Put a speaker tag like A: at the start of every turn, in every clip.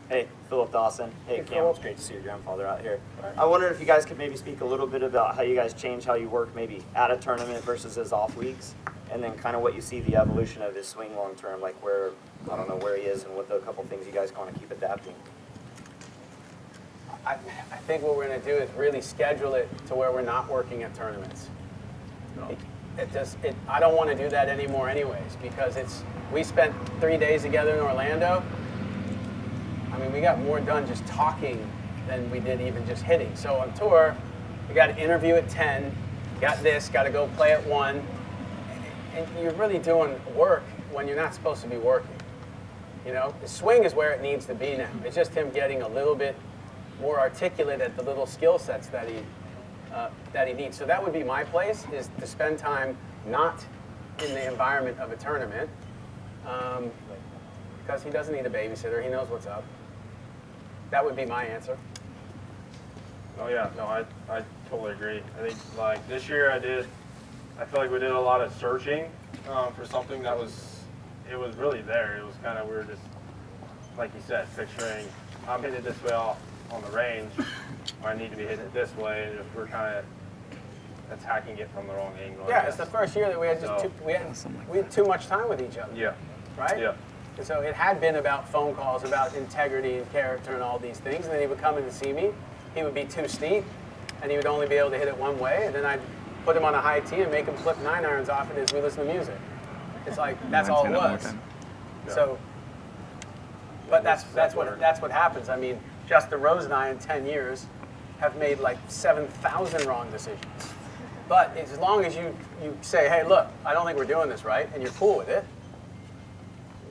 A: Hey, Philip Dawson. Hey, Cam, it's great to see your grandfather out here. I wondered if you guys could maybe speak a little bit about how you guys change how you work maybe at a tournament versus his off weeks, and then kind of what you see the evolution of his swing long term, like where, I don't know, where he is and what the couple things you guys want to keep adapting.
B: I think what we're going to do is really schedule it to where we're not working at tournaments. No. I don't want to do that anymore anyways, because we spent 3 days together in Orlando. I mean, we got more done just talking than we did even just hitting. So on tour, we got an interview at 10, got this, got to go play at 1. And you're really doing work when you're not supposed to be working. You know, the swing is where it needs to be now. It's just him getting a little bit more articulate at the little skill sets that he needs. So that would be my place, is to spend time not in the environment of a tournament, because he doesn't need a babysitter. He knows what's up. That would be my answer.
C: Oh yeah, no, I totally agree. I think like this year I feel like we did a lot of searching for something that it was really there. It was kind of, we were just, like you said, picturing, I'm hitting it this way on the range, or I need to be hitting it this way, and if we're kind of attacking it from the wrong angle.
B: Yeah, it's the first year that we had we had too much time with each other.
C: Yeah.
B: Right?
C: Yeah.
B: And so it had been about phone calls, about integrity and character and all these things, and then he would come in and see me. He would be too steep, and he would only be able to hit it one way, and then I'd put him on a high tee and make him flip 9-irons off it as we listen to music. It's like, that's all it was.
C: Yeah.
B: So, but that's what happens. I mean, Justin Rose and I in 10 years have made like 7,000 wrong decisions. But as long as you say, hey, look, I don't think we're doing this right, and you're cool with it,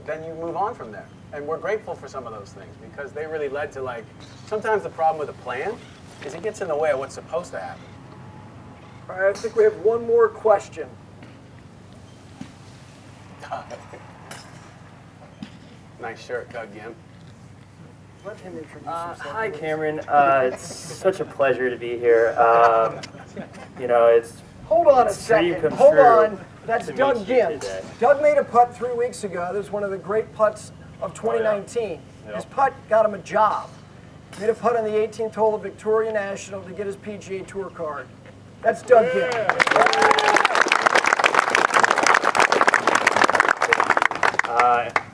B: then you move on from there. And we're grateful for some of those things, because they really led to, like, sometimes the problem with a plan is it gets in the way of what's supposed to happen.
D: All right, I think we have one more question.
B: Nice shirt, Doug Gim.
D: Let him introduce himself.
E: Hi, Cameron. It's such a pleasure to be here. You know, it's
D: Hold on a second. Hold on. That's Doug Gim.
E: today.
D: Doug made a putt 3 weeks ago. This was one of the great putts of 2019.
C: Oh, yeah.
D: His putt got him a job. Made a putt on the 18th hole of Victoria National to get his PGA Tour card. That's Doug Gim.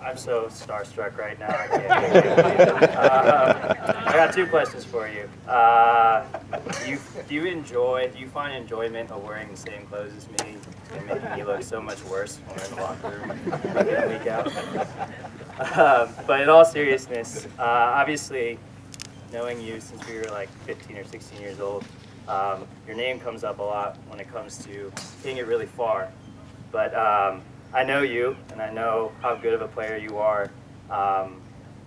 E: I'm so starstruck right now. I can't believe it. I got 2 questions for you. Do you find enjoyment of wearing the same clothes as me and making me look so much worse when we're in the locker room week in, week out? But in all seriousness, obviously, knowing you since we were like 15 or 16 years old, your name comes up a lot when it comes to hitting it really far. But I know you, and I know how good of a player you are.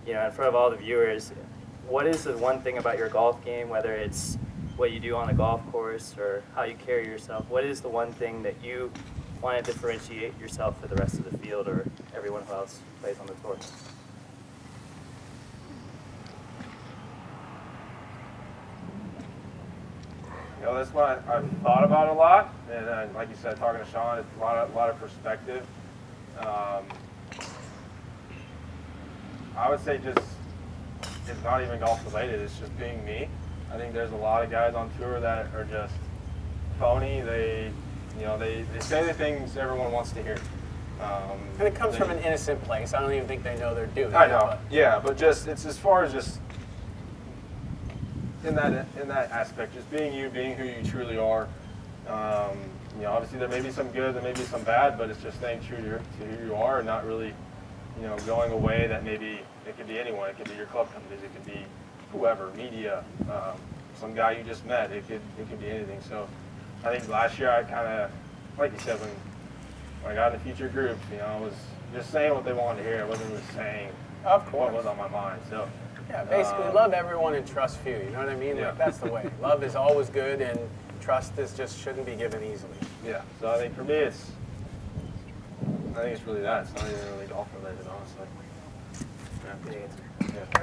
E: You know, in front of all the viewers, what is the one thing about your golf game, whether it's what you do on the golf course or how you carry yourself, what is the one thing that you want to differentiate yourself for the rest of the field or everyone who else plays on the tour?
C: You know, that's what I've thought about a lot, and like you said, talking to Sean, it's a lot of perspective. I would say just, it's not even golf related, it's just being me. I think there's a lot of guys on tour that are just phony. They say the things everyone wants to hear.
B: And it comes from an innocent place. I don't even think they know they're doing it.
C: I know, yeah, but just, it's as far as just, in that aspect, just being you, being who you truly are. You know, obviously there may be some good, there may be some bad, but it's just staying true to who you are and not really, you know, going away that maybe it could be anyone. It could be your club companies, it could be whoever, media, some guy you just met. It could be anything. So I think last year I kind of, like you said, when I got in the feature groups, you know, I was just saying what they wanted to hear. I wasn't really saying what was on my mind. So.
B: Yeah, basically love everyone and trust few, you know what I mean?
C: Yeah.
B: Like, that's the way. Love is always good, and trust just shouldn't be given easily.
C: Yeah, so I think for me I think it's really that. It's not even really golf related, honestly.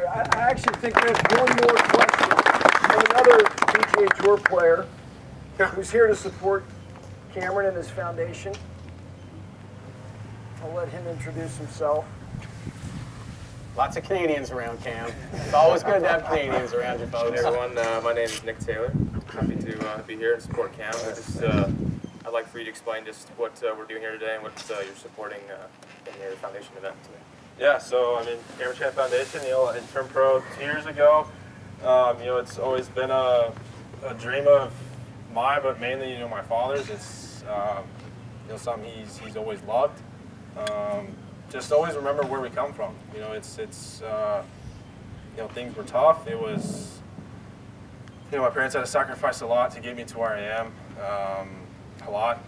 D: I actually think there's one more question from another PGA Tour player who's here to support Cameron and his foundation. I'll let him introduce himself.
B: Lots of Canadians around, Cam. It's always good to have Canadians around you folks.
F: Hey everyone, my name is Nick Taylor. Happy to be here and support Cam. I'd like for you to explain just what we're doing here today and what you're supporting in your foundation event today.
C: Yeah, so I mean, Cameron Champ Foundation, I turned pro 2 years ago. It's always been a dream of mine, but mainly, my father's. It's something he's always loved. Just always remember where we come from. Things were tough. It was, my parents had to sacrifice a lot to get me to where I am, a lot.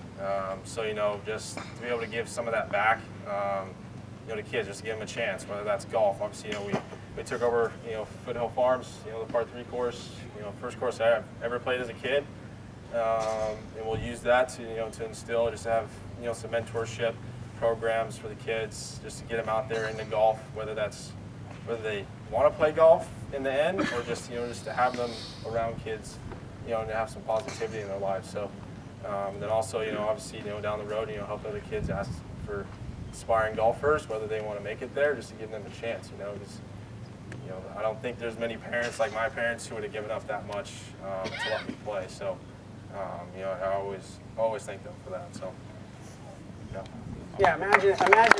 C: Just to be able to give some of that back, to kids, just to give them a chance, whether that's golf. Obviously, we took over, Foothill Farms, the par 3 course, first course I ever played as a kid. And we'll use that to instill, just to have, some mentorship programs for the kids, just to get them out there into golf, whether they want to play golf in the end, or just just to have them around kids, and to have some positivity in their lives. So then also obviously down the road help other kids ask for aspiring golfers, whether they want to make it there, just to give them a chance. Because I don't think there's many parents like my parents who would have given up that much to let me play. So I always thank them for that. So yeah.
B: Yeah, imagine that.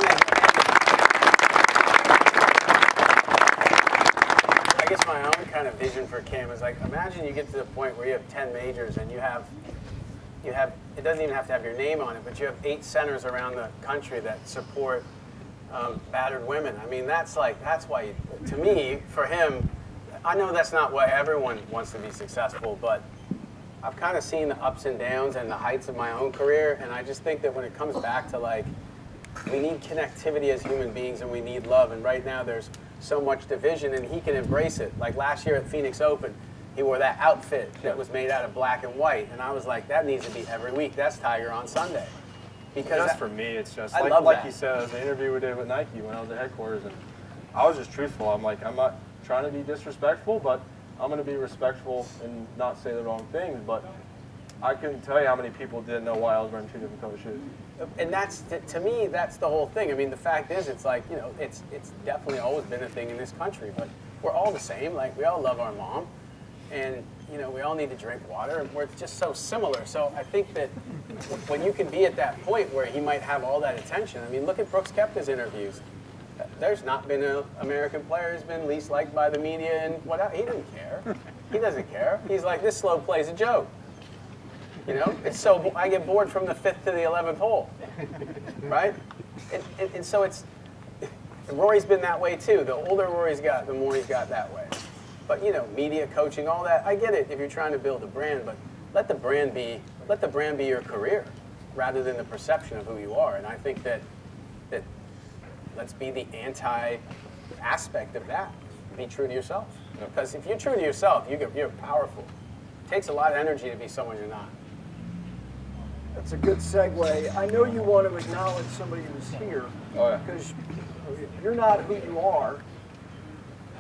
B: I guess my own kind of vision for Cam is like, imagine you get to the point where you have 10 majors and you have, it doesn't even have to have your name on it, but you have 8 centers around the country that support battered women. I mean, that's why, to me, for him, I know that's not why everyone wants to be successful, but I've kind of seen the ups and downs and the heights of my own career, and I just think that when it comes back to, like, we need connectivity as human beings and we need love, and right now there's so much division, and he can embrace it. Like last year at Phoenix Open, he wore that outfit that was made out of black and white, and I was like, that needs to be every week. That's Tiger on Sunday. Because
C: just for me, it's just
B: like
C: you said, it was an interview we did with Nike when I was at headquarters, and I was just truthful. I'm like, I'm not trying to be disrespectful, but I'm going to be respectful and not say the wrong things. But I couldn't tell you how many people didn't know why I was wearing 2 different color shoes.
B: And that's, to me, that's the whole thing. I mean, the fact is, it's like, it's definitely always been a thing in this country, but we're all the same. Like, we all love our mom, and, we all need to drink water, and we're just so similar. So I think that when you can be at that point where he might have all that attention, I mean, look at Brooks Koepka's interviews. There's not been an American player who's been least liked by the media, and whatever. He didn't care. He doesn't care. He's like, this slow play's a joke. It's so, I get bored from the 5th to the 11th hole, right? And so Rory's been that way too. The older Rory's got, the more he's got that way. But media, coaching, all that, I get it if you're trying to build a brand, but let the brand be your career rather than the perception of who you are. And I think that let's be the anti-aspect of that. Be true to yourself. Because if you're true to yourself, you're powerful. It takes a lot of energy to be someone you're not.
D: That's a good segue. I know you want to acknowledge somebody who's here.
C: Oh, yeah.
D: Because you're not who you are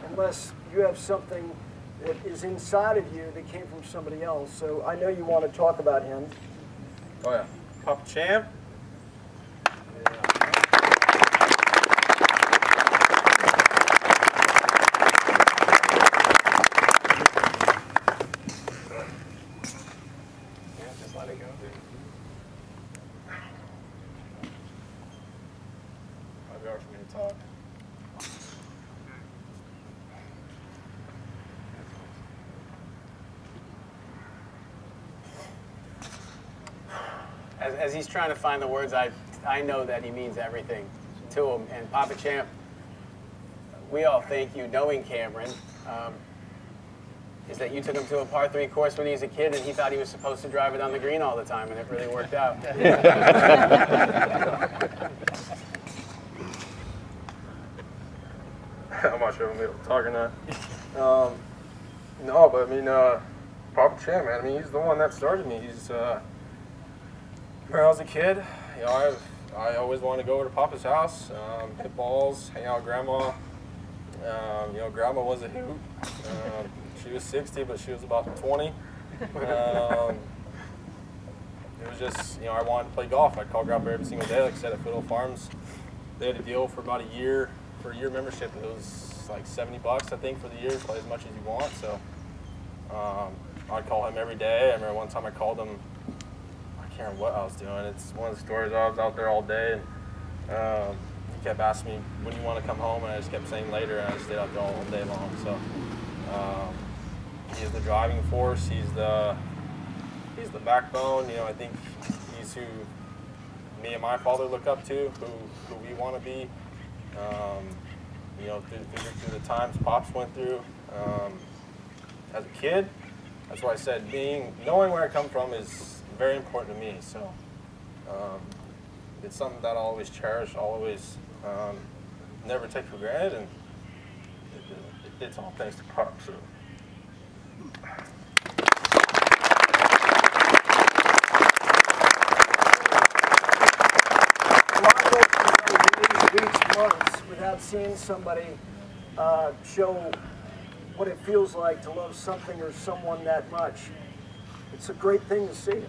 D: unless you have something that is inside of you that came from somebody else. So I know you want to talk about him.
C: Oh yeah, Papa Champ.
B: Just let it go.
C: Might be hard for me to talk.
B: As he's trying to find the words, I know that he means everything to him. And Papa Champ, we all thank you, knowing Cameron, is that you took him to a par 3 course when he was a kid, and he thought he was supposed to drive it on the green all the time, and it really worked out.
C: I'm not sure if I'm able to talk or not. No, but I mean, Papa Champ, man. I mean, he's the one that started me. He's when I was a kid, I always wanted to go over to Papa's house, hit balls, hang out with Grandma. Grandma was a hoot. She was 60, but she was about 20. It was just, I wanted to play golf. I'd call Grandpa every single day, like I said, at Foothill Farms. They had a deal for about a year for a year membership, it was like $70, I think, for the year. Play as much as you want. So I'd call him every day. I remember one time I called him. I can't remember what I was doing. It's one of the stories. I was out there all day, and he kept asking me, when do you want to come home? And I just kept saying later, and I just stayed out there all day long. So he's the driving force. He's the backbone. You know, I think he's who me and my father look up to, who we want to be. You know, through the times Pops went through. As a kid, that's why I said knowing where I come from is very important to me. So it's something that I'll always cherish, I'll always never take for granted, and it's all thanks to Pops. So.
D: Weeks, months without seeing somebody show what it feels like to love something or someone that much. It's a great thing to see.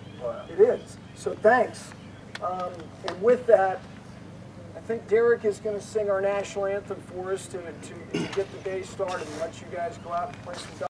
D: It is. So thanks. And with that, I think Derek is going to sing our national anthem for us to get the day started and let you guys go out and play some golf.